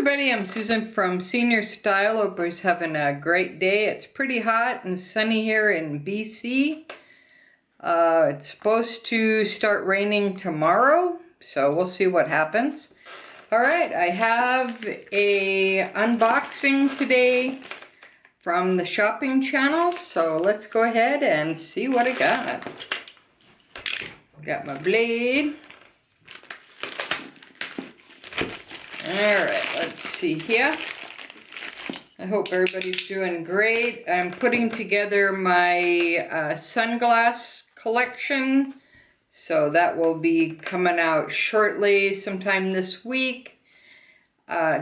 everybody, I'm Susan from Senior Style. Hope everybody's having a great day. It's pretty hot and sunny here in BC. It's supposed to start raining tomorrow, so we'll see what happens. Alright, I have a unboxing today from the shopping channel, so let's go ahead and see what I got. Got my blade. Alright, let's see here. I hope everybody's doing great. I'm putting together my sunglass collection, so that will be coming out shortly, sometime this week.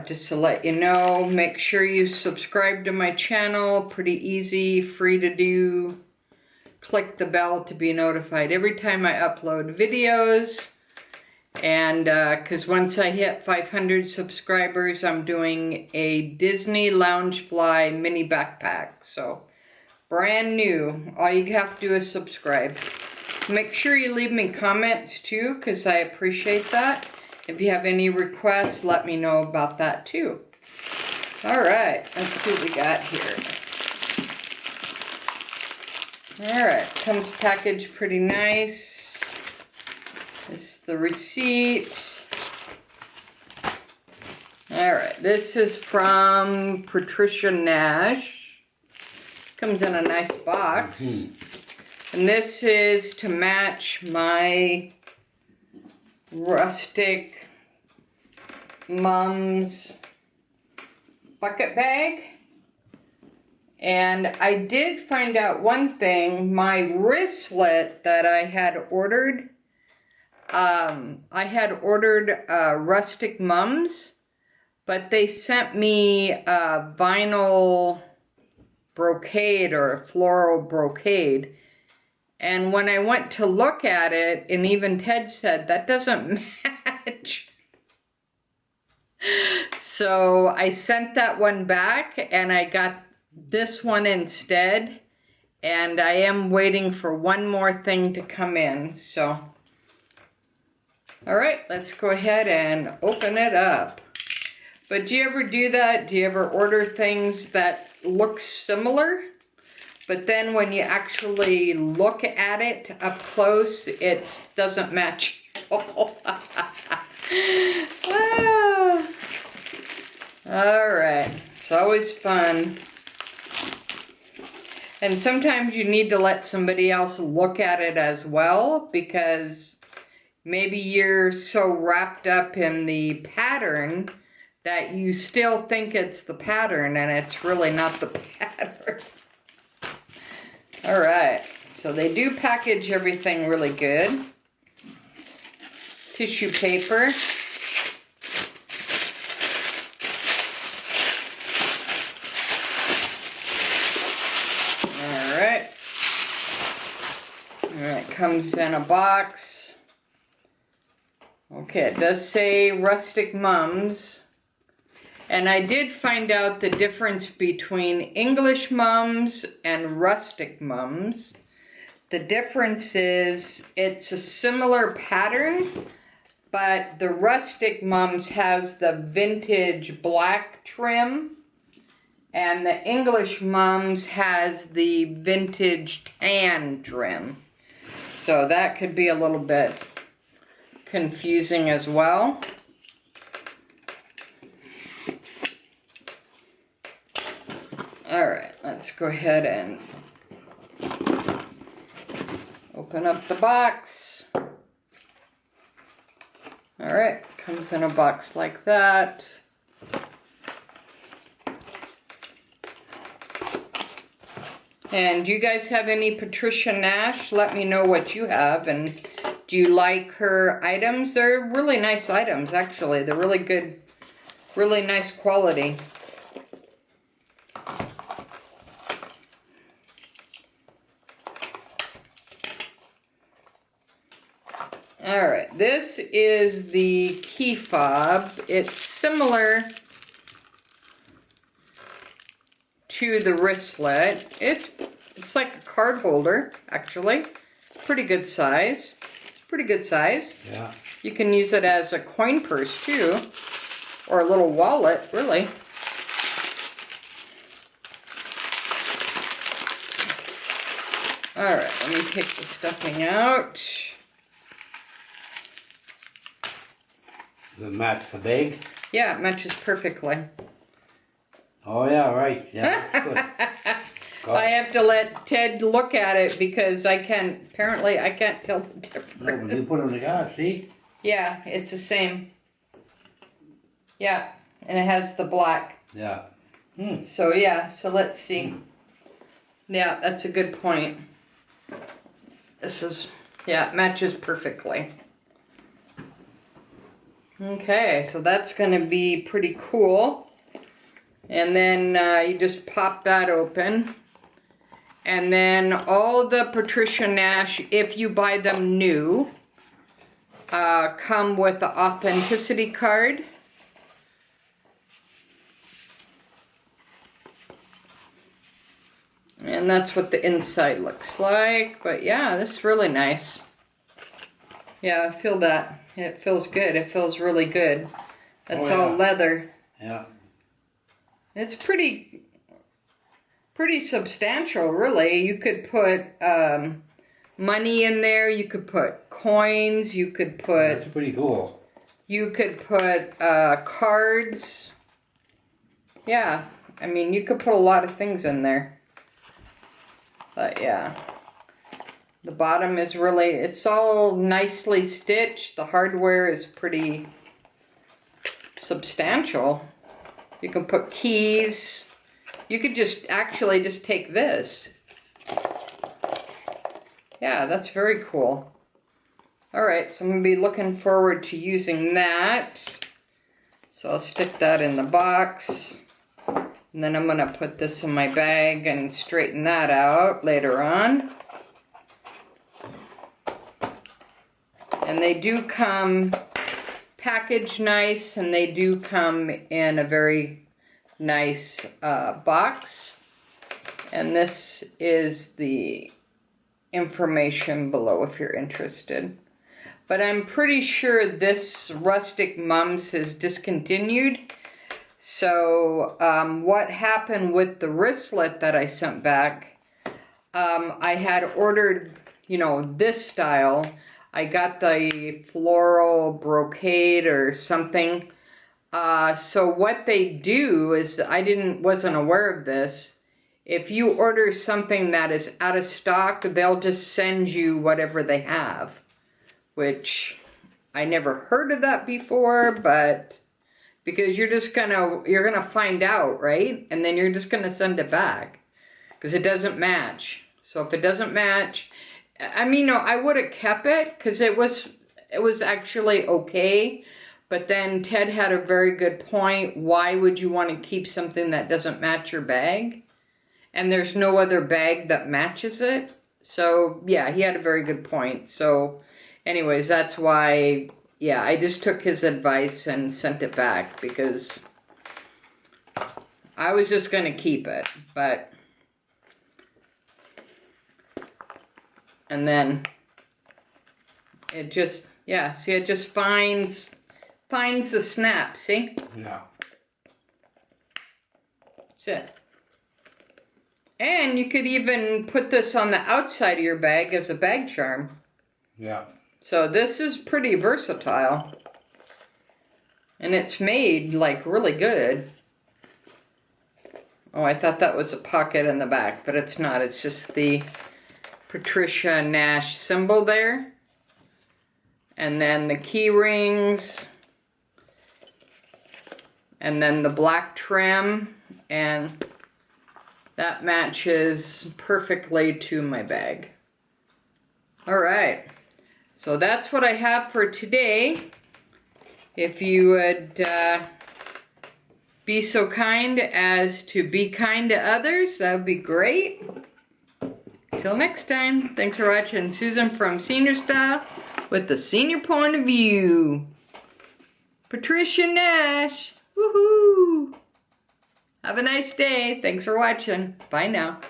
Just to let you know, make sure you subscribe to my channel. Pretty easy, free to do. Click the bell to be notified every time I upload videos. And because once I hit 500 subscribers, I'm doing a Disney Loungefly mini backpack. So, brand new. All you have to do is subscribe. Make sure you leave me comments too, because I appreciate that. If you have any requests, let me know about that too. Alright, let's see what we got here. Alright, comes packaged pretty nice. This is the receipt. Alright, this is from Patricia Nash. Comes in a nice box. And this is to match my Rustic Mom's bucket bag. And I did find out one thing. My wristlet that I had ordered, I had ordered Rustic Mums, but they sent me a vinyl brocade or a floral brocade. And when I went to look at it, and even Ted said, that doesn't match. So I sent that one back, and I got this one instead. And I am waiting for one more thing to come in, so. Alright, let's go ahead and open it up. But do you ever do that? Do you ever order things that look similar? But then when you actually look at it up close, it doesn't match at all. Ah. Alright, it's always fun. And sometimes you need to let somebody else look at it as well, because maybe you're so wrapped up in the pattern that you still think it's the pattern and it's really not the pattern. Alright, so they do package everything really good. Tissue paper. Alright. Alright, comes in a box. Okay, it does say Rustic Mums. And I did find out the difference between English mums and Rustic Mums. The difference is it's a similar pattern, but the Rustic Mums has the vintage black trim, and the English Mums has the vintage tan trim. So that could be a little bit confusing as well. Alright, let's go ahead and open up the box. Alright, comes in a box like that. And do you guys have any Patricia Nash? Let me know what you have, and do you like her items? They're really nice items, actually. They're really good, really nice quality. Alright, this is the key fob. It's similar to the wristlet. It's like a card holder, actually. It's pretty good size. Pretty good size. Yeah. You can use it as a coin purse too. or a little wallet, really. All right, let me take the stuffing out. Does it match the bag? Yeah, it matches perfectly. Oh yeah, right. Yeah, that's good. I have to let Ted look at it because apparently I can't tell the difference. No, but you put them together, see? Yeah, it's the same. Yeah, and it has the black. Yeah. So yeah, so let's see. Yeah, that's a good point. This is, yeah, it matches perfectly. Okay, so that's going to be pretty cool. And then you just pop that open. And then all the Patricia Nash, if you buy them new, come with the authenticity card. And that's what the inside looks like. But yeah, this is really nice. Yeah, I feel that. It feels good. It feels really good. That's all leather. Yeah. It's pretty substantial, really. You could put money in there. You could put coins. You could put... That's pretty cool. You could put cards. Yeah. I mean, you could put a lot of things in there. But yeah. The bottom is really... It's all nicely stitched. The hardware is pretty substantial. You can put keys. You could just actually just take this. Yeah, that's very cool. Alright, so I'm going to be looking forward to using that. So I'll stick that in the box. And then I'm going to put this in my bag and straighten that out later on. And they do come packaged nice, and they do come in a very nice box. And this is the information below if you're interested. But I'm pretty sure this Rustic Mums is discontinued. So what happened with the wristlet that I sent back, I had ordered, you know, this style. I got the floral brocade or something. So what they do is, wasn't aware of this. If you order something that is out of stock, they'll just send you whatever they have. Which I never heard of that before, but because you're gonna find out, right? And then you're just gonna send it back because it doesn't match. So if it doesn't match, I mean, no, I would have kept it because it was actually okay. But then Ted had a very good point. Why would you want to keep something that doesn't match your bag? And there's no other bag that matches it. So yeah, he had a very good point. So anyways, that's why, yeah, I just took his advice and sent it back because I was just going to keep it. But, and then it just, yeah, see, it just finds the snap, see? Yeah. That's it. And you could even put this on the outside of your bag as a bag charm. Yeah. So this is pretty versatile. And it's made like really good. Oh, I thought that was a pocket in the back, but it's not. It's just the Patricia Nash symbol there. And then the key rings. And then the black trim. And that matches perfectly to my bag. All right. So that's what I have for today. If you would be so kind as to be kind to others, that would be great. Till next time, thanks for watching. Susan from Senior Style with the senior point of view. Patricia Nash. Woohoo! Have a nice day. Thanks for watching. Bye now.